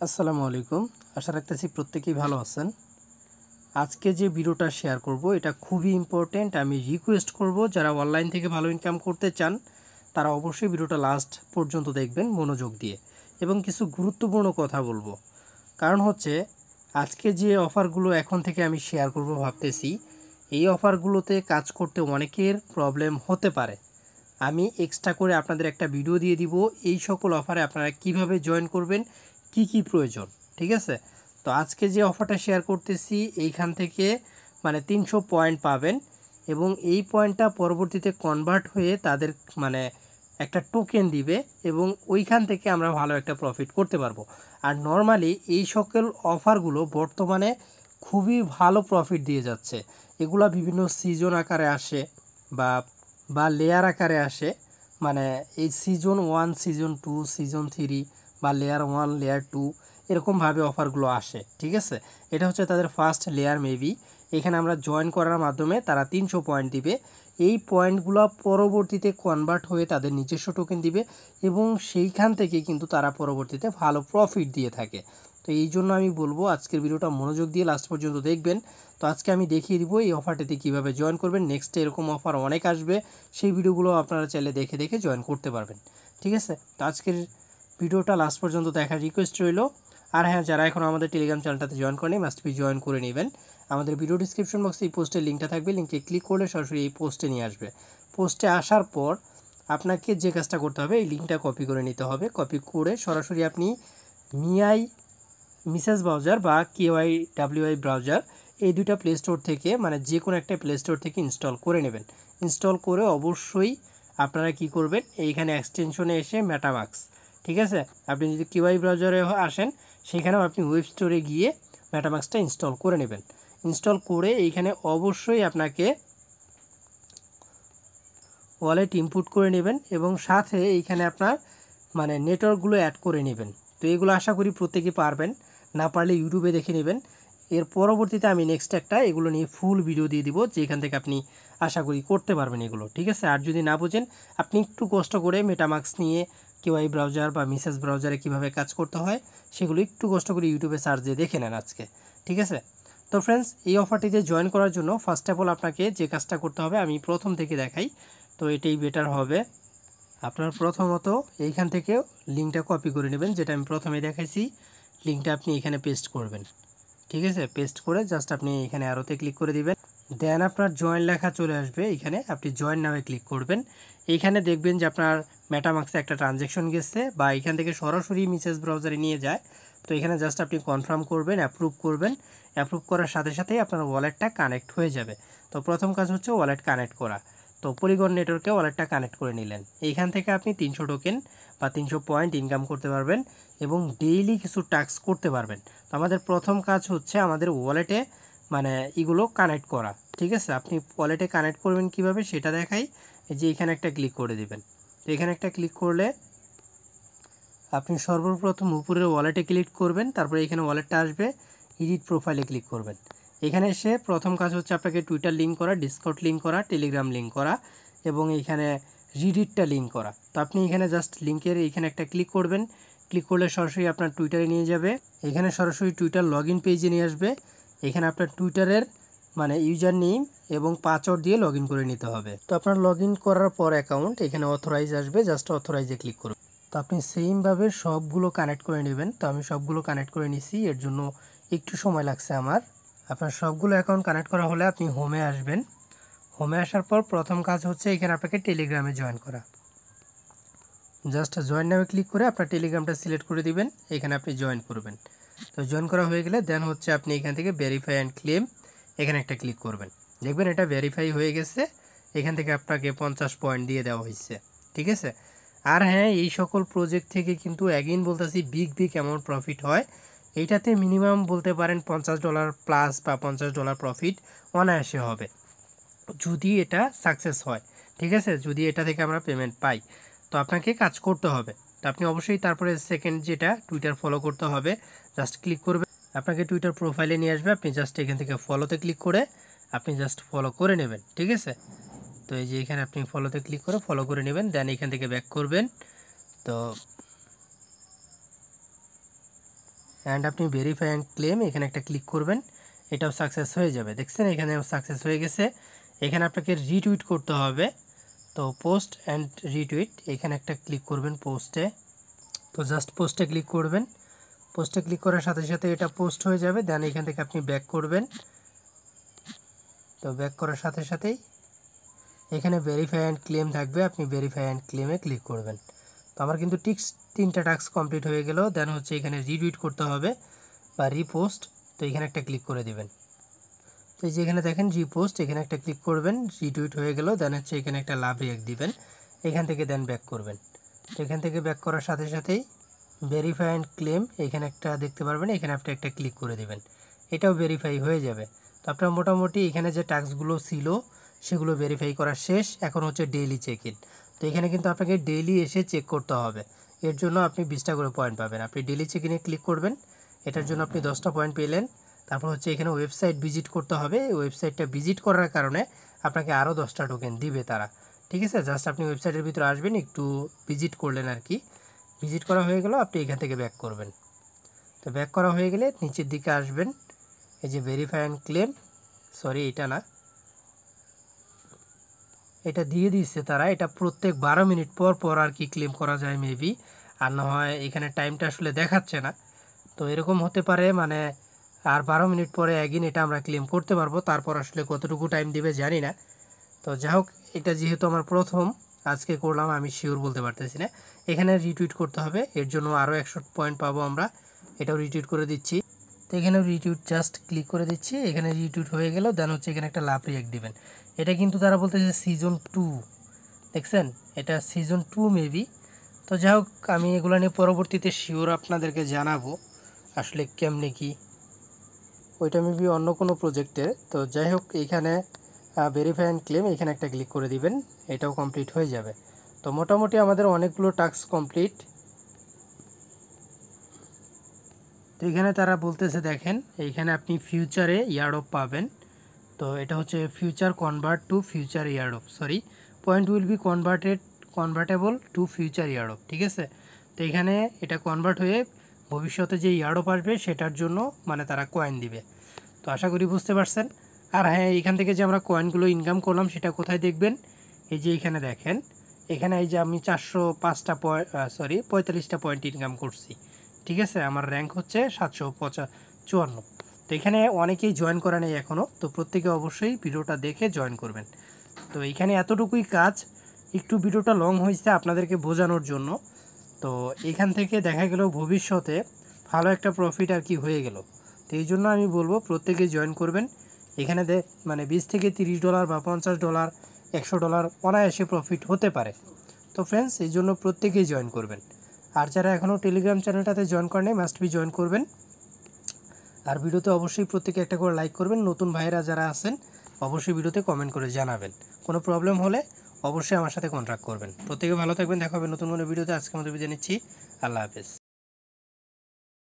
আসসালামু আলাইকুম। আশা রাখতেছি প্রত্যেকেই ভালো আছেন। আজকে যে ভিডিওটা শেয়ার করব এটা খুবই ইম্পর্টেন্ট। আমি রিকোয়েস্ট করব যারা অনলাইন থেকে ভালো ইনকাম করতে চান তারা অবশ্যই ভিডিওটা লাস্ট পর্যন্ত দেখবেন মনোযোগ দিয়ে, এবং কিছু গুরুত্বপূর্ণ কথা বলবো। কারণ হচ্ছে আজকে যে অফারগুলো এখন থেকে আমি শেয়ার করব ভাবতেছি, এই অফারগুলোতে কাজ করতে অনেকের প্রবলেম হতে পারে। আমি এক্সট্রা করে আপনাদের একটা ভিডিও দিয়ে দিব এই সকল অফারে আপনারা কিভাবে জয়েন করবেন, কি কি প্রয়োজন। ঠিক আছে, তো আজকে যে অফারটা শেয়ার করতেছি এইখান থেকে 300 পয়েন্ট পাবেন, এবং এই পয়েন্টটা পরবর্তীতে কনভার্ট হয়ে তাদের মানে একটা টোকেন দিবে, এবং ওইখান থেকে আমরা ভালো একটা প্রফিট করতে পারবো। আর নর্মালি এই সকল অফারগুলো বর্তমানে খুবই ভালো প্রফিট দিয়ে যাচ্ছে। এগুলা বিভিন্ন সিজন আকারে আসে বা বা লেয়ার আকারে আসে। মানে এই সিজন 1, সিজন 2, সিজন 3 বা লেয়ার 1, লেয়ার 2 এরকমভাবে অফারগুলো আসে। ঠিক আছে, এটা হচ্ছে তাদের ফার্স্ট লেয়ার মেবি। এখানে আমরা জয়েন করার মাধ্যমে তারা 300 পয়েন্ট দিবে। এই পয়েন্টগুলো পরবর্তীতে কনভার্ট হয়ে তাদের নিজস্ব টোকেন দিবে, এবং সেইখান থেকে কিন্তু তারা পরবর্তীতে ভালো প্রফিট দিয়ে থাকে। তো এই জন্য আমি বলবো আজকের ভিডিওটা মনোযোগ দিয়ে লাস্ট পর্যন্ত দেখবেন। তো আজকে আমি দেখিয়ে দিব এই অফারটিতে কীভাবে জয়েন করবেন। নেক্সটে এরকম অফার অনেক আসবে, সেই ভিডিওগুলো আপনারা চাইলে দেখে দেখে জয়েন করতে পারবেন। ঠিক আছে, তো আজকের ভিডিওটা লাস্ট পর্যন্ত দেখার রিকোয়েস্ট রইল। আর হ্যাঁ, যারা এখন আমাদের টেলিগ্রাম চ্যানেলটাতে জয়েন করেনি মাস্ট বি জয়েন করে নেবেন। আমাদের ভিডিও ডিসক্রিপশন বক্সে এই পোস্টের লিঙ্কটা থাকবে, লিঙ্কে ক্লিক করলে সরাসরি এই পোস্টে নিয়ে আসবে। পোস্টে আসার পর আপনাকে যে কাজটা করতে হবে, এই লিঙ্কটা কপি করে নিতে হবে। কপি করে সরাসরি আপনি মিসেস ব্রাউজার বা KYWI ব্রাউজার, এই দুইটা প্লে স্টোর থেকে যে কোনো একটা প্লে স্টোর থেকে ইনস্টল করে নেবেন। ইনস্টল করে অবশ্যই আপনারা কি করবেন, এইখানে এক্সটেনশনে এসে মেটামাক্স, ঠিক আছে, আপনি যদি KYWI ব্রাউজারে আসেন সেখানেও আপনি ওয়েব স্টোরে গিয়ে মেটামাক্সটা ইনস্টল করে নেবেন। ইনস্টল করে এইখানে অবশ্যই আপনাকে ওয়ালেট ইনপুট করে নেবেন, এবং সাথে এইখানে আপনার নেটওয়ার্কগুলো অ্যাড করে নেবেন। তো এগুলো আশা করি প্রত্যেকে পারবেন, না পারলে ইউটিউবে দেখে নেবেন। এর পরবর্তীতে আমি নেক্সট একটা এগুলো নিয়ে ফুল ভিডিও দিয়ে দিব, যেখান থেকে আপনি আশা করি করতে পারবেন এগুলো। ঠিক আছে, আর যদি না বোঝেন আপনি একটু কষ্ট করে মেটামাক্স নিয়ে KYWI ব্রাউজার বা মিসেস ব্রাউজারে কীভাবে কাজ করতে হয় সেগুলো একটু কষ্ট করে ইউটিউবে সার্চ দিয়ে দেখে নেন আজকে। ঠিক আছে, তো ফ্রেন্ডস, এই অফারটিতে জয়েন করার জন্য ফার্স্ট অফ অল আপনাকে যে কাজটা করতে হবে আমি প্রথম থেকে দেখাই, তো এটাই বেটার হবে। আপনার প্রথমত এইখান থেকে লিঙ্কটা কপি করে নেবেন, যেটা আমি প্রথমে দেখাইছি। লিঙ্কটা আপনি এখানে পেস্ট করবেন। ঠিক আছে, পেস্ট করে জাস্ট আপনি এখানে অ্যারোতে ক্লিক করে দিবেন। দেন আপনার জয়েন লেখা চলে আসবে, এখানে আপনি জয়েন নামে ক্লিক করবেন। এইখানে দেখবেন যে আপনার মেটামাক্সে একটা ট্রানজ্যাকশন গেছে, বা এখান থেকে সরাসরি মিসেস ব্রাউজারে নিয়ে যায়। তো এখানে জাস্ট আপনি কনফার্ম করবেন, অ্যাপ্রুভ করবেন। অ্যাপ্রুভ করার সাথে সাথেই আপনার ওয়ালেটটা কানেক্ট হয়ে যাবে। তো প্রথম কাজ হচ্ছে ওয়ালেট কানেক্ট করা। তো পলিগন নেটওয়ার্কে ওয়ালেটটা কানেক্ট করে নিলেন। এইখান থেকে আপনি 300 টোকেন বা 300 পয়েন্ট ইনকাম করতে পারবেন, এবং ডেইলি কিছু টাস্ক করতে পারবেন। তো আমাদের প্রথম কাজ হচ্ছে আমাদের ওয়ালেটে এগুলো কানেক্ট করা। ঠিক আছে, আপনি ওয়ালেটে কানেক্ট করবেন কিভাবে সেটা দেখাই। এই যে এখানে একটা ক্লিক করে দিবেন। তো এখানে একটা ক্লিক করলে আপনি সর্বপ্রথম উপরের ওয়ালেটে ক্লিক করবেন, তারপরে এখানে ওয়ালেটটা আসবে, এডিট প্রোফাইলে ক্লিক করবেন। এখানে এসে প্রথম কাজ হচ্ছে আপনাকে টুইটার লিঙ্ক করা, ডিসকর্ড লিঙ্ক করা, টেলিগ্রাম লিঙ্ক করা, এবং এইখানে রিডিটটা লিঙ্ক করা। তো আপনি এখানে জাস্ট লিঙ্কের এইখানে একটা ক্লিক করবেন। ক্লিক করলে সরাসরি আপনার টুইটারে নিয়ে যাবে। এখানে সরাসরি টুইটার লগ ইন পেজে নিয়ে আসবে। এখানে আপনার টুইটারের ইউজার নেম এবং পাসওয়ার্ড দিয়ে লগ ইন করে নিতে হবে। তো আপনার লগ ইন করার পর অ্যাকাউন্ট এখানে অথরাইজ আসবে, জাস্ট অথরাইজে ক্লিক করুন। তো আপনি সেমভাবে সবগুলো কানেক্ট করে নেবেন। তো আমি সবগুলো কানেক্ট করে নিছি, এর জন্য একটু সময় লাগছে আমার। আপনার সবগুলো অ্যাকাউন্ট কানেক্ট করা হলে আপনি হোমে আসবেন। হোমে আসার পর প্রথম কাজ হচ্ছে এখানে আপনাকে টেলিগ্রামে জয়েন করা। জাস্ট জয়েন নামে ক্লিক করে আপনার টেলিগ্রামটা সিলেক্ট করে দিবেন, এখানে আপনি জয়েন করবেন। তো জয়েন করা হয়ে গেলে দেন হচ্ছে আপনি এখান থেকে ভেরিফাই অ্যান্ড ক্লেম, এখানে একটা ক্লিক করবেন। দেখবেন এটা ভেরিফাই হয়ে গেছে। এখান থেকে আপনাকে 50 পয়েন্ট দিয়ে দেওয়া হয়েছে। ঠিক আছে, আর হ্যাঁ, এই সকল প্রজেক্ট থেকে কিন্তু অ্যাগেইন বলতেছি বিগ অ্যামাউন্ট প্রফিট হয়। এইটাতে মিনিমাম বলতে পারেন $50 প্লাস বা $50 প্রফিট অনায়াসে হবে, যদি এটা সাকসেস হয়। ঠিক আছে, যদি এটা থেকে আমরা পেমেন্ট পাই। তো আপনাকে কাজ করতে হবে। তো আপনি অবশ্যই তারপরে সেকেন্ড যেটা টুইটার ফলো করতে হবে, জাস্ট ক্লিক করবেন, আপনাকে টুইটার প্রোফাইলে নিয়ে আসবে। আপনি জাস্ট এখান থেকে ফলোতে ক্লিক করে আপনি জাস্ট ফলো করে নেবেন। ঠিক আছে, তো এই যে এখানে আপনি ফলোতে ক্লিক করে ফলো করে নেবেন, দেন এখান থেকে ব্যাক করবেন। তো অ্যান্ড আপনি ভেরিফাই অ্যান্ড ক্লেম এখানে একটা ক্লিক করবেন, এটাও সাকসেস হয়ে যাবে। দেখছেন এখানেও সাকসেস হয়ে গেছে। এখানে আপনাকে রিটুইট করতে হবে, তো পোস্ট অ্যান্ড রিটুইট এখানে একটা ক্লিক করবেন পোস্টে। তো জাস্ট পোস্টে ক্লিক করবেন, পোস্টে ক্লিক করার সাথে সাথে এটা পোস্ট হয়ে যাবে। দেন এখান থেকে আপনি ব্যাক করবেন। তো ব্যাক করার সাথে সাথেই এখানে ভেরিফাই অ্যান্ড ক্লেম থাকবে, আপনি ভেরিফাই অ্যান্ড ক্লেমে ক্লিক করবেন। তো আমার কিন্তু ঠিক 3টা টাস্ক কমপ্লিট হয়ে গেল। দেন হচ্ছে এখানে রিটুইট করতে হবে বা রিপোস্ট, তো এখানে একটা ক্লিক করে দিবেন। তো এই যে এখানে দেখেন রিপোস্ট, এখানে একটা ক্লিক করবেন, রিটুইট হয়ে গেল। দেন হচ্ছে এখানে একটা লাভ রিঅ্যাক্ট দিবেন, এখান থেকে দেন ব্যাক করবেন। তো এখান থেকে ব্যাক করার সাথে সাথেই ভেরিফাই অ্যান্ড ক্লেম এখানে একটা দেখতে পারবেন, এখানে আপনি একটা ক্লিক করে দিবেন, এটাও ভেরিফাই হয়ে যাবে। তো আপনার মোটামুটি এখানে যে টাস্কগুলো ছিল সেগুলো ভেরিফাই করা শেষ। এখন হচ্ছে ডেইলি চেক ইন। তো এখানে কিন্তু আপনাকে ডেইলি এসে চেক করতে হবে, এর জন্য আপনি 20টা করে পয়েন্ট পাবেন। আপনি ডেইলি চেক ইনে ক্লিক করবেন, এটার জন্য আপনি 10টা পয়েন্ট পেলেন। তারপর হচ্ছে এখানে ওয়েবসাইট ভিজিট করতে হবে, ওয়েবসাইটটা ভিজিট করার কারণে আপনাকে আরও 10টা টোকেন দিবে তারা, ঠিক আছে। জাস্ট আপনি ওয়েবসাইটের ভিতরে আসবেন, একটু ভিজিট করলেন আর কি, ভিজিট করা হয়ে গেল, আপনি এখান থেকে ব্যাক করবেন। তো ব্যাক করা হয়ে গেলে নিচের দিকে আসবেন, এই যে ভেরিফাই অ্যান্ড ক্লেম, সরি এটা না, এটা দিয়ে দিচ্ছে তারা, এটা প্রত্যেক 12 মিনিট পর পর আর কি ক্লেম করা যায় মেবি, আর না হয় এখানে টাইমটা আসলে দেখাচ্ছে না। তো এরকম হতে পারে, মানে আর 12 মিনিট পরে অ্যাগিন এটা আমরা ক্লেম করতে পারবো। তারপর আসলে কতটুকু টাইম দিবে জানি না। তো যাই হোক, এটা যেহেতু আমার প্রথম আজকে করলাম, আমি শিওর বলতে পারতেছি না। এখানে রিটুইট করতে হবে, এর জন্য আরও 100 পয়েন্ট পাবো আমরা, এটাও রিটুইট করে দিচ্ছি। তো এখানে রিটুইট জাস্ট ক্লিক করে দিচ্ছি, এখানে রিটুইট হয়ে গেল। দেন হচ্ছে এখানে একটা লাভ রিঅ্যাক্ট দিবেন, এটা কিন্তু তারা বলতেছে সিজন 2, দেখছেন এটা সিজন 2 মেবি। তো যাই হোক, আমি এগুলো নিয়ে পরবর্তীতে শিওর আপনাদেরকে জানাবো আসলে কেমনে কি, ওইটা মেবি অন্য কোনো প্রজেক্টের। তো যাই হোক, এইখানে ভেরিফাই অ্যান্ড ক্লেম এখানে একটা ক্লিক করে দিবেন, এটাও কমপ্লিট হয়ে যাবে। তো মোটামুটি আমাদের অনেকগুলো টাস্ক কমপ্লিট। তো এখানে তারা বলতেছে দেখেন, এইখানে আপনি ফিউচারে ইয়ারডপ পাবেন। তো এটা হচ্ছে future convert to future airdrop, sorry, point will be convertible to future airdrop, ঠিক আছে। তো এখানে এটা কনভার্ট হয়ে ভবিষ্যতে যে ইয়ারডপ আসবে সেটার জন্য মানে তারা কয়েন দিবে। তো আশা করি বুঝতে পারছেন। আর হ্যাঁ, এখান থেকে যে আমরা কয়েনগুলো ইনকাম করলাম সেটা কোথায় দেখবেন, এই যে এইখানে দেখেন, এখানে এই যে আমি 405টা পয়েন্ট, 45টা পয়েন্ট ইনকাম করছি, ঠিক আছে। আমার র্যাঙ্ক হচ্ছে 754। তো এখানে অনেকেই জয়েন করা নেই এখনও, তো প্রত্যেকে অবশ্যই ভিডিওটা দেখে জয়েন করবেন। তো এখানে এতটুকুই কাজ, একটু ভিডিওটা লং হয়েছে আপনাদেরকে বোঝানোর জন্য। তো এখান থেকে দেখা গেল ভবিষ্যতে ভালো একটা প্রফিট আর কি হয়ে গেল। তো এই জন্য আমি বলবো প্রত্যেকে জয়েন করবেন। এখানে মানে $20 থেকে $30 বা $50, $100 অনায়াসে প্রফিট হতে পারে। তো ফ্রেন্ডস, এই জন্য প্রত্যেকেই জয়েন করবেন। আর যারা এখনও টেলিগ্রাম চ্যানেলটাতে জয়েন করেন মাস্ট বি জয়েন করবেন। আর ভিডিওতে অবশ্যই প্রত্যেকে একটা করে লাইক করবেন। নতুন ভাইরা যারা আছেন অবশ্যই ভিডিওতে কমেন্ট করে জানাবেন। কোনো প্রবলেম হলে অবশ্যই আমার সাথে কন্ট্যাক্ট করবেন। প্রত্যেকে ভালো থাকবেন, দেখা হবে নতুন কোনো ভিডিওতে। আজকের মতো বিদায় নিচ্ছি, আল্লাহ হাফেজ।